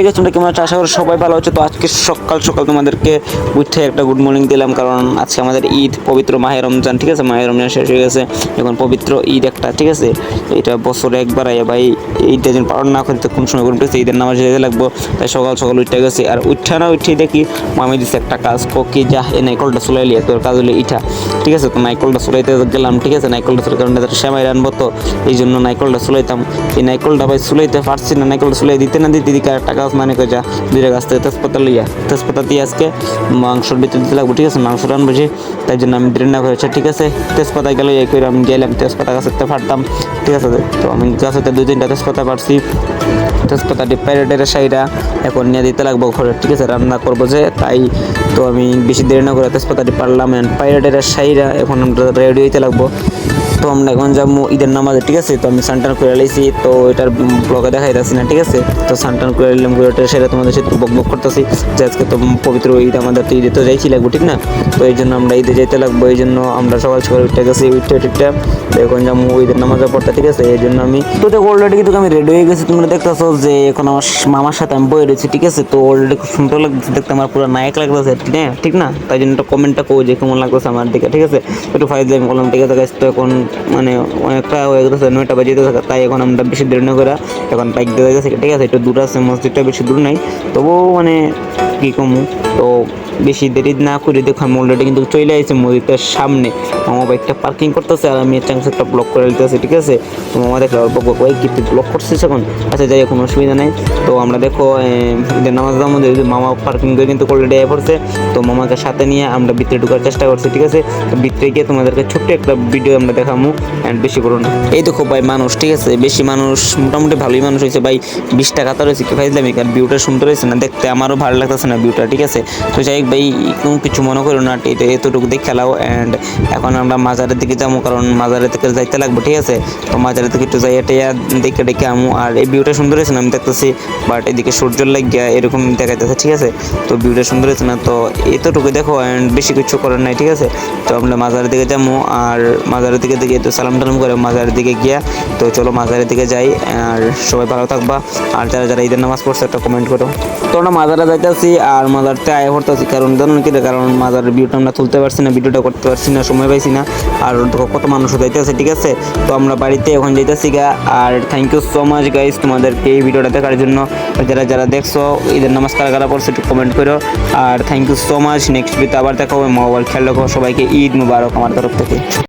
Guys, তোমরা কেমন আছো? আশা করি সবাই ভালো আছো। তো আজকে সকাল সকাল তোমাদেরকে উঠে একটা গুড মর্নিং দিলাম, কারণ আজকে আমাদের ঈদ, পবিত্র মাহে রমজান। ঠিক আছে, মাহে রমজান শেষ হয়ে গেছে, এখন পবিত্র ঈদ একটা। ঠিক আছে, এটা বছরে একবার আয় ভাই, ঈদটা যেন পালন না করতে কোন সময় করতে ঈদের নামাজ যেতে লাগবো, তাই সকাল সকাল উঠে গেছি। আর উঠে দেখি মামি দিচ্ছে একটা কাজ, কি যা এই নাইকলটা চুলাইলি, তোর কাজ হলো ইটা। ঠিক আছে, তো নাইকলটা চুলাইতে গেলাম। ঠিক আছে, নাইকলটা চুলাই, কারণ সেমাই রানবো, তো এই জন্য নাইকলটা চুলাইতাম। এই নাইকলটা ভাই চুলাইতে পারছি না, নাইকলটা চুলাই দিতে না দিতে দিকে একটা কাজ মানে যা দুইটা গাছ থেকে তেজপাতা লইয়া, তেজপাতা দিয়ে আজকে মাংসর ভিতরে দিতে লাগবো। ঠিক আছে, মাংস রানবো যে, তাই জন্য আমি রান্না করেছি। ঠিক আছে, তেজপাতা গেলে এই করে আমি গেলাম তেজপাতা গাছেতে ফাটতাম। ঠিক আছে, তো আমি গাছেতে 2-3টা তেজপাতা পারছি, তেজপাতা প্যারেটের সাইডা এখন নিয়ে দিতে লাগবো ঘরে। ঠিক আছে, রান্না করবো যে, তাই তো আমি বেশি দেরি না করে তেজপাতাটি পারলাম। প্যারেটের সাইডা এখন আমরা রেডি হইতে লাগবো। তো আমরা এখন যাবো ঈদের নামাজে। ঠিক আছে, তো আমি সানটান করে লাইছি, তো এটার ব্লগে দেখাই যাচ্ছি না। ঠিক আছে, তো সানটান করে নিলাম, সেটা তোমাদের সাথে বক করতেছি যে আজকে তো পবিত্র ঈদ, আমাদের তো ঈদে তো যাইছি লাগবো। ঠিক না, তো এই জন্য আমরা ঈদে যাইতে লাগবো, এই জন্য আমরা সকাল সকাল উঠে গেছি, উঠতে এখন যাবো ঈদের নামাজে পড়তে। ঠিক আছে, এই জন্য আমি তো দেখো অলরেডি কিন্তু আমি রেডি হয়ে গেছি। তোমরা দেখতেছো যে এখন আমার মামার সাথে আমি বয়ে রয়েছি। ঠিক আছে, তো অলরেডি খুব সুন্দর লাগতেছে দেখতে, আমার পুরো নায়ক লাগতেছে। ঠিক না, তাই জন্য একটা কমেন্টটা কো যে কেমন লাগতেছে আমার দিকে। ঠিক আছে, একটু ফাইজ আমি বললাম। ঠিক আছে গাইস, তো এখন মানে অনেকটা হয়ে গেছে, 9টা বাজিতে থাকে, তাই এখন আমরা বেশি দেরি না করে এখন বাইক দিয়ে গেছি। ঠিক আছে, একটু দূর আছে, মসজিদটা বেশি দূর নাই, তবুও মানে কী কমু, তো বেশি দেরি না করে দেখো আমি অলরেডি কিন্তু চলে আসছি মসজিদের সামনে। মামা বাইকটা পার্কিং করতেছে আর আমি একটা ব্লক করে দিতেছি। ঠিক আছে, তো মামা দেখলে অল্প কয়েক কিন্তু ব্লক করছিস এখন। আচ্ছা যাই, কোনো অসুবিধা নেই। তো আমরা দেখো ঈদের নামাজের মধ্যে মামা পার্কিং করে কিন্তু অলরেডি আয় পড়ছে, তো মামাকে সাথে নিয়ে আমরা ভিতরে ঢোকার চেষ্টা করছি। ঠিক আছে, তো ভিতরে গিয়ে তোমাদেরকে ছোট্ট একটা ভিডিও আমরা দেখাবো, অ্যান্ড বেশি করো না। এই দেখো ভাই মানুষ, ঠিক আছে, বেশি মানুষ মোটামুটি ভালোই মানুষ হয়েছে ভাই, 20 টাকা তো রয়েছে কি ফাইজলামি, কারণ ভিউটা সুন্দর হয়েছে না দেখতে, আমারও ভালো লাগতেছে না ভিউটা। ঠিক আছে, তো যাই হোক ভাই, কোনো কিছু মনে করো না, এটা এতটুকু দেখে খেলাও। অ্যান্ড এখন আমরা মাজারের দিকে যাবো, কারণ মাজারের দিকে যাইতে লাগবো। ঠিক আছে, তো মাজারের দিকে একটু যাই, এটা দেখে আমু। আর এই ভিউটা সুন্দর হয়েছে না আমি দেখতেছি, বাট এদিকে সূর্যের লাগিয়া এরকম দেখাইতেছে। ঠিক আছে, তো ভিউটা সুন্দর হয়েছে না, তো এতটুকু দেখো, অ্যান্ড বেশি কিছু করার নাই। ঠিক আছে, তো আমরা মাজারের দিকে যাবো, আর মাজারের দিকে তো সালাম টালাম করে মাজারের দিকে গিয়া, তো চলো মাজারের দিকে যাই। আর সবাই ভালো থাকবা, আর যারা ঈদের নামাজ পড়ছে একটা কমেন্ট করো। তো আমরা মাজারে যাইতেছি, আর মাজারতে আয় পড়তেছি, কারণ জানুন কি, কারণ মাজারের ভিউটা আমরা তুলতে পারছি না, ভিডিওটা করতে পারছি না, সময় পাইছি না। আর কত মানুষ যাইতেছে। ঠিক আছে, তো আমরা বাড়িতে এখন যাইতেছি গা। আর thank you so much guys তোমাদেরকে এই ভিডিওটা দেখার জন্য। যারা দেখছো ঈদের নামাজ কারা পড়ছে একটু কমেন্ট করো। আর thank you so much, next ভিডিওতে আবার দেখা হবে। মোবাইল খেয়াল রাখো, সবাইকে ঈদ মুবারক আমার তরফ থেকে।